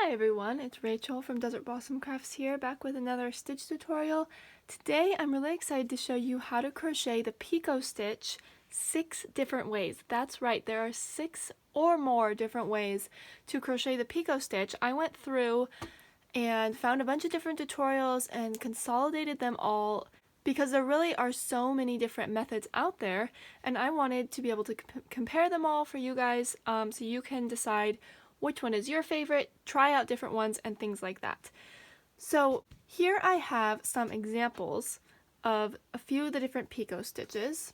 Hi everyone, it's Rachel from Desert Blossom Crafts here, back with another stitch tutorial. Today I'm really excited to show you how to crochet the Picot Stitch 6 different ways. That's right, there are 6 or more different ways to crochet the Picot Stitch. I went through and found a bunch of different tutorials and consolidated them all because there really are so many different methods out there, and I wanted to be able to compare them all for you guys so you can decide which one is your favorite, try out different ones, and things like that. So here I have some examples of a few of the different Picot stitches.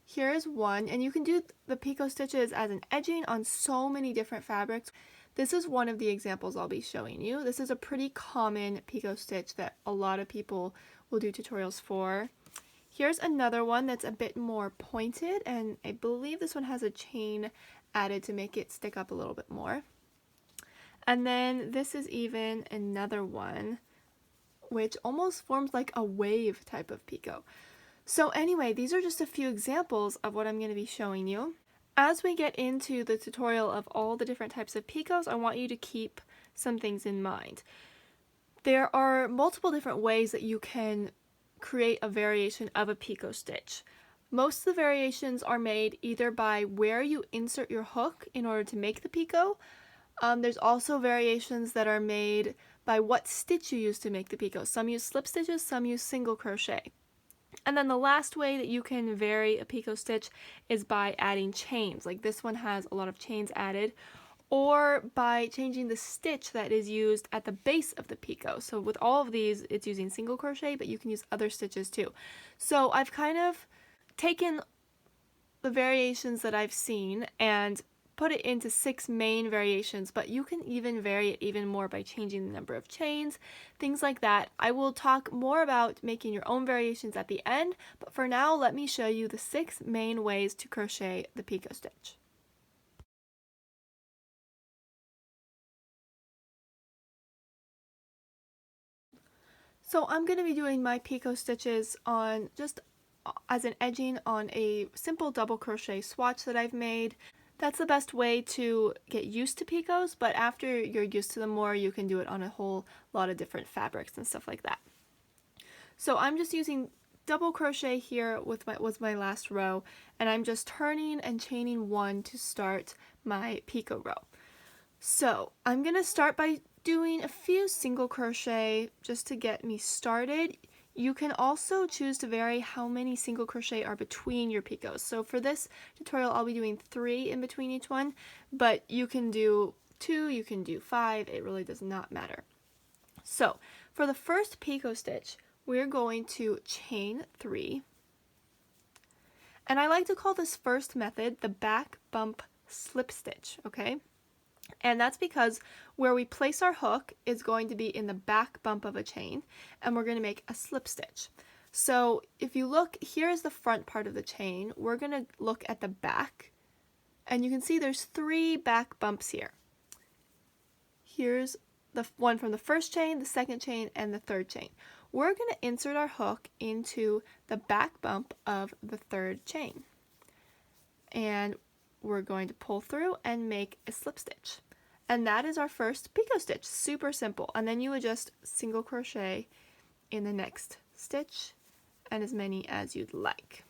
Here is one, and you can do the Picot stitches as an edging on so many different fabrics. This is one of the examples I'll be showing you. This is a pretty common Picot stitch that a lot of people will do tutorials for. Here's another one that's a bit more pointed, and I believe this one has a chain added to make it stick up a little bit more. And then this is even another one which almost forms like a wave type of picot. So anyway, these are just a few examples of what I'm going to be showing you. As we get into the tutorial of all the different types of picots, I want you to keep some things in mind. There are multiple different ways that you can create a variation of a Picot stitch. Most of the variations are made either by where you insert your hook in order to make the picot. There's also variations that are made by what stitch you use to make the picot. Some use slip stitches, some use single crochet. And then the last way that you can vary a Picot stitch is by adding chains. Like this one has a lot of chains added, or by changing the stitch that is used at the base of the picot. So with all of these, it's using single crochet, but you can use other stitches too. So I've kind of taken the variations that I've seen and put it into 6 main variations, but you can even vary it even more by changing the number of chains, things like that. I will talk more about making your own variations at the end, but for now let me show you the 6 main ways to crochet the Picot stitch. So I'm going to be doing my Picot stitches on just as an edging on a simple double crochet swatch that I've made. That's the best way to get used to picots, but after you're used to them more, you can do it on a whole lot of different fabrics and stuff like that. So I'm just using double crochet here with my last row, and I'm just turning and chaining 1 to start my picot row. So I'm gonna start by doing a few single crochet just to get me started. You can also choose to vary how many single crochet are between your picots. So for this tutorial, I'll be doing 3 in between each one, but you can do 2, you can do 5, it really does not matter. So for the first Picot stitch, we're going to chain 3. And I like to call this first method the back bump slip stitch, okay? And that's because where we place our hook is going to be in the back bump of a chain, and we're going to make a slip stitch. So if you look, here is the front part of the chain. We're going to look at the back, and you can see there's 3 back bumps here. Here's the one from the first chain, the second chain, and the third chain. We're going to insert our hook into the back bump of the third chain. And we're going to pull through and make a slip stitch. And that is our first Picot stitch. Super simple. And then you would just single crochet in the next stitch and as many as you'd like.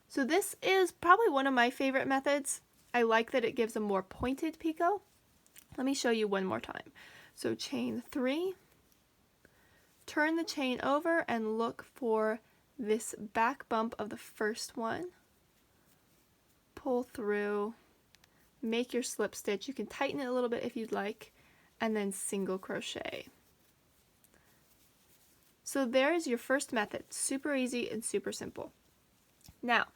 So this is probably one of my favorite methods. I like that it gives a more pointed picot. Let me show you one more time. So chain 3, turn the chain over and look for this back bump of the first one. Pull through, make your slip stitch. You can tighten it a little bit if you'd like, and then single crochet. So there's your first method. Super easy and super simple. Now,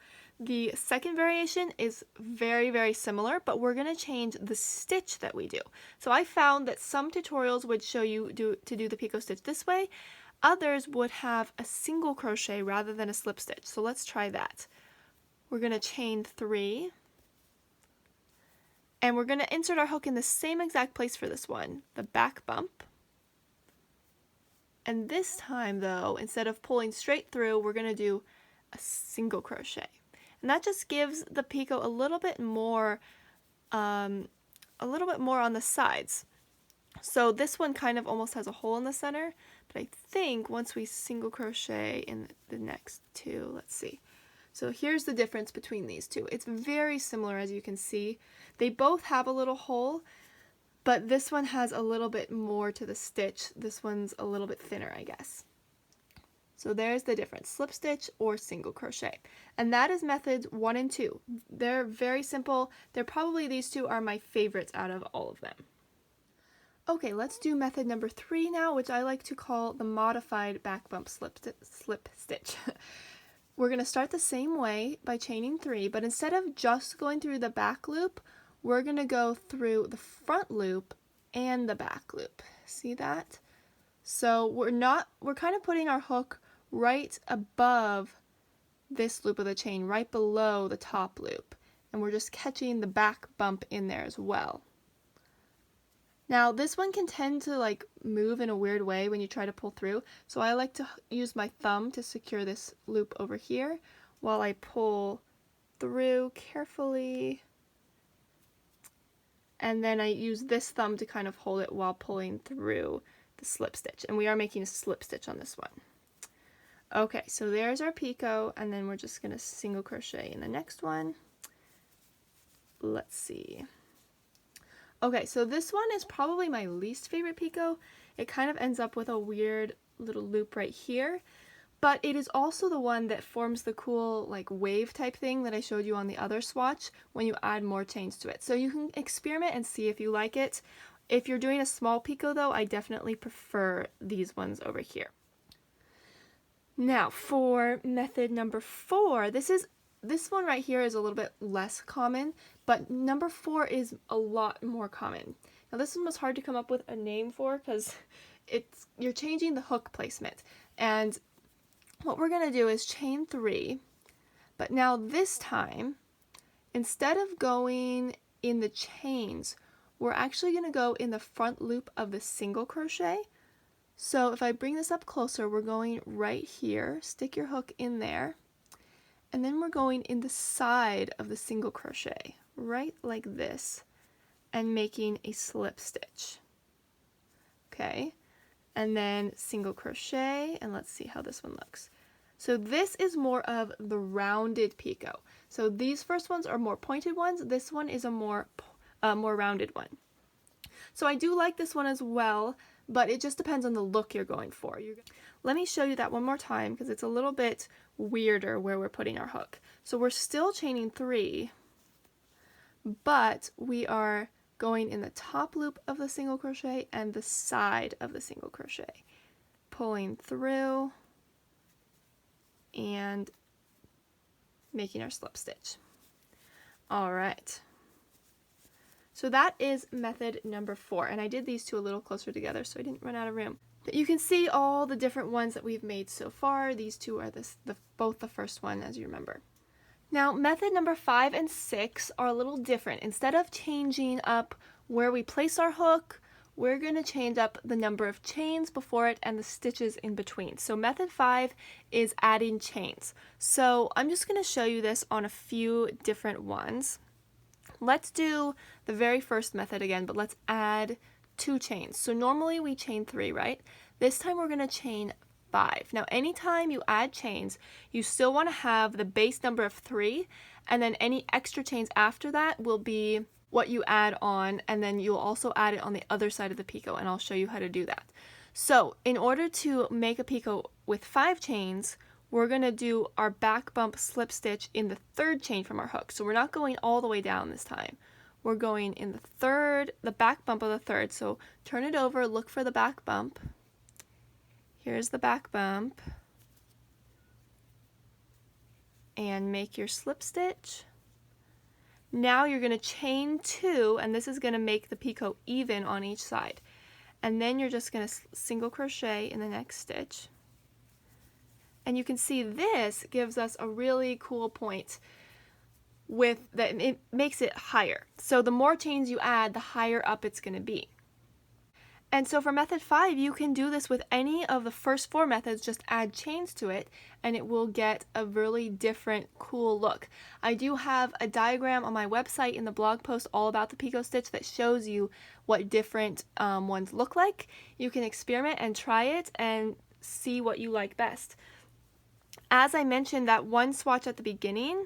the second variation is very, very similar, but we're going to change the stitch that we do. So I found that some tutorials would show you to do the Picot stitch this way. Others would have a single crochet rather than a slip stitch. So let's try that. We're going to chain 3, and we're going to insert our hook in the same exact place for this one, the back bump. And this time though, instead of pulling straight through, we're going to do a single crochet. And that just gives the picot a little bit more a little bit more on the sides. So this one kind of almost has a hole in the center, but I think once we single crochet in the next two, let's see. So here's the difference between these two. It's very similar, as you can see. They both have a little hole, but this one has a little bit more to the stitch. This one's a little bit thinner, I guess. So there's the difference, slip stitch or single crochet. And that is methods 1 and 2. They're very simple. These two are my favorites out of all of them. Okay, let's do method number 3 now, which I like to call the modified back bump slip stitch. We're going to start the same way by chaining 3, but instead of just going through the back loop, we're going to go through the front loop and the back loop. See that? So we're kind of putting our hook right above this loop of the chain, right below the top loop, and we're just catching the back bump in there as well. Now this one can tend to like move in a weird way when you try to pull through, so I like to use my thumb to secure this loop over here while I pull through carefully, and then I use this thumb to kind of hold it while pulling through the slip stitch, and we are making a slip stitch on this one. Okay, so there's our picot, and then we're just going to single crochet in the next one. Let's see. Okay, so this one is probably my least favorite picot. It kind of ends up with a weird little loop right here, but it is also the one that forms the cool like wave type thing that I showed you on the other swatch when you add more chains to it. So you can experiment and see if you like it. If you're doing a small picot though, I definitely prefer these ones over here. Now for method number 4, this one right here is a little bit less common, but number 4 is a lot more common. Now this one was hard to come up with a name for because you're changing the hook placement. And what we're going to do is chain 3, but now this time, instead of going in the chains, we're actually going to go in the front loop of the single crochet. So if I bring this up closer, we're going right here, stick your hook in there, and then we're going in the side of the single crochet, right like this, and making a slip stitch. Okay, and then single crochet, and let's see how this one looks. So this is more of the rounded picot. So these first ones are more pointed ones. This one is a more rounded one. So I do like this one as well, but it just depends on the look you're going for. Let me show you that one more time because it's a little bit weirder where we're putting our hook. So we're still chaining 3, but we are going in the top loop of the single crochet and the side of the single crochet, pulling through and making our slip stitch. All right. So that is method number 4, and I did these two a little closer together so I didn't run out of room. But you can see all the different ones that we've made so far. These two are both the first one, as you remember. Now method number 5 and 6 are a little different. Instead of changing up where we place our hook, we're going to change up the number of chains before it and the stitches in between. So method 5 is adding chains. So I'm just going to show you this on a few different ones. Let's do the very first method again, but let's add 2 chains. So normally we chain 3, right? This time we're going to chain 5. Now anytime you add chains, you still want to have the base number of 3, and then any extra chains after that will be what you add on, and then you'll also add it on the other side of the picot, and I'll show you how to do that. So in order to make a picot with 5 chains, we're going to do our back bump slip stitch in the 3rd chain from our hook. So we're not going all the way down this time. We're going in the back bump of the 3rd. So turn it over, look for the back bump. Here's the back bump. And make your slip stitch. Now you're going to chain 2, and this is going to make the picot even on each side. And then you're just going to single crochet in the next stitch. And you can see this gives us a really cool point it makes it higher. So the more chains you add, the higher up it's going to be. And so for method 5, you can do this with any of the first 4 methods, just add chains to it, and it will get a really different, cool look. I do have a diagram on my website in the blog post all about the Picot Stitch that shows you what different ones look like. You can experiment and try it and see what you like best. As I mentioned, that one swatch at the beginning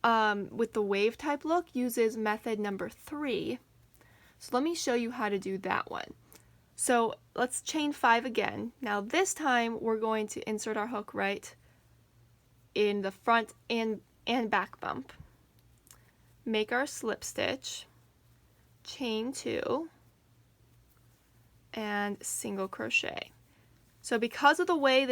with the wave type look uses method number 3. So let me show you how to do that one. So let's chain 5 again. Now this time we're going to insert our hook right in the front and back bump. Make our slip stitch, chain 2, and single crochet. So because of the way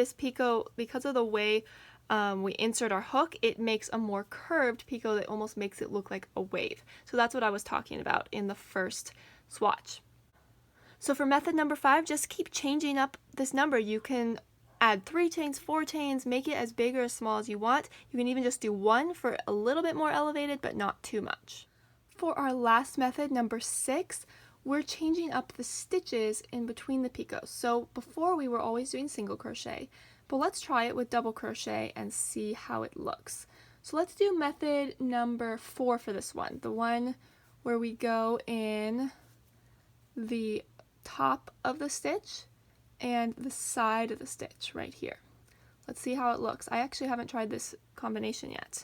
we insert our hook, it makes a more curved picot that almost makes it look like a wave. So that's what I was talking about in the first swatch. So for method number 5, just keep changing up this number. You can add 3 chains, 4 chains, make it as big or as small as you want. You can even just do 1 for a little bit more elevated, but not too much. For our last method, number 6, we're changing up the stitches in between the picots. So before we were always doing single crochet, but let's try it with double crochet and see how it looks. So let's do method number 4 for this one, the one where we go in the top of the stitch and the side of the stitch right here. Let's see how it looks. I actually haven't tried this combination yet.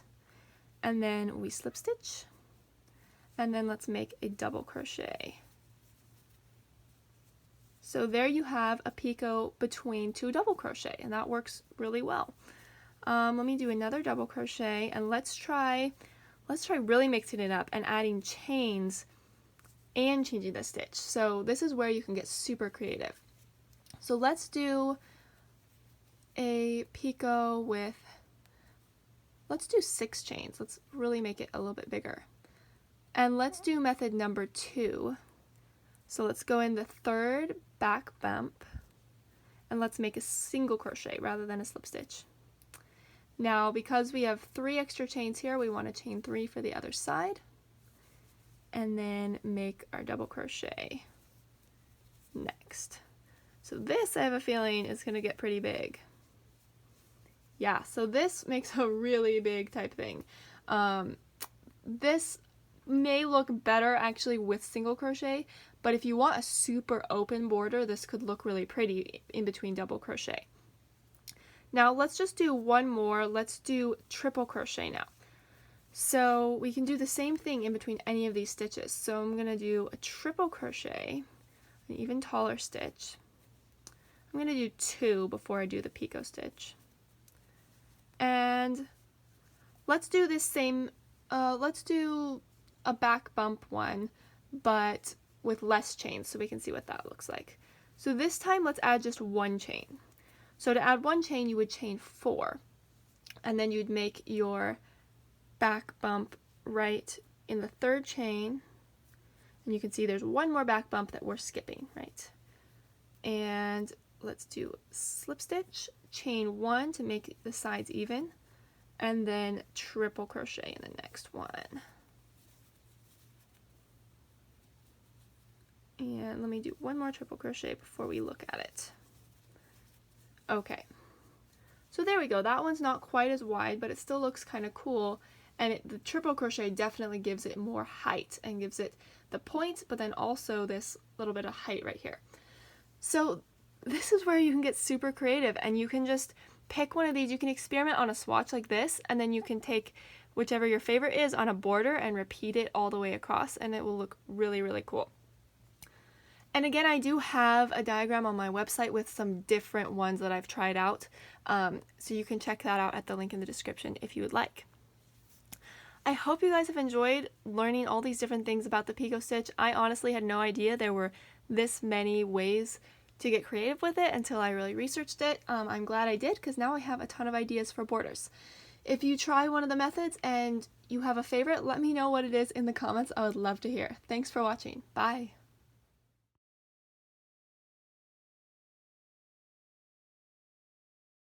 And then we slip stitch, and then let's make a double crochet. So there you have a picot between 2 double crochet, and that works really well. Let me do another double crochet, and let's try really mixing it up and adding chains and changing the stitch. So this is where you can get super creative. So let's do a picot with, let's do 6 chains. Let's really make it a little bit bigger. And let's do method number 2. So let's go in the 3rd back bump, and let's make a single crochet rather than a slip stitch. Now because we have 3 extra chains here, we want to chain 3 for the other side, and then make our double crochet next. So this, I have a feeling, is going to get pretty big. Yeah, so this makes a really big type thing. This may look better actually with single crochet, but if you want a super open border, this could look really pretty in between double crochet. Now let's just do one more. Let's do triple crochet now. So we can do the same thing in between any of these stitches. So I'm going to do a triple crochet, an even taller stitch. I'm going to do 2 before I do the picot stitch. And let's do this same, let's do a back bump one, but with less chains so we can see what that looks like. So this time let's add just 1 chain. So to add 1 chain, you would chain 4, and then you'd make your back bump right in the 3rd chain, and you can see there's 1 more back bump that we're skipping, right? And let's do slip stitch, chain 1 to make the sides even, and then triple crochet in the next one. And let me do 1 more triple crochet before we look at it. Okay, so there we go. That one's not quite as wide, but it still looks kind of cool, and the triple crochet definitely gives it more height and gives it the point, but then also this little bit of height right here. So this is where you can get super creative, and you can just pick one of these. You can experiment on a swatch like this, and then you can take whichever your favorite is on a border and repeat it all the way across, and it will look really, really cool. And again, I do have a diagram on my website with some different ones that I've tried out, so you can check that out at the link in the description if you would like. I hope you guys have enjoyed learning all these different things about the Picot Stitch. I honestly had no idea there were this many ways to get creative with it until I really researched it. I'm glad I did, because now I have a ton of ideas for borders. If you try one of the methods and you have a favorite, let me know what it is in the comments. I would love to hear. Thanks for watching. Bye!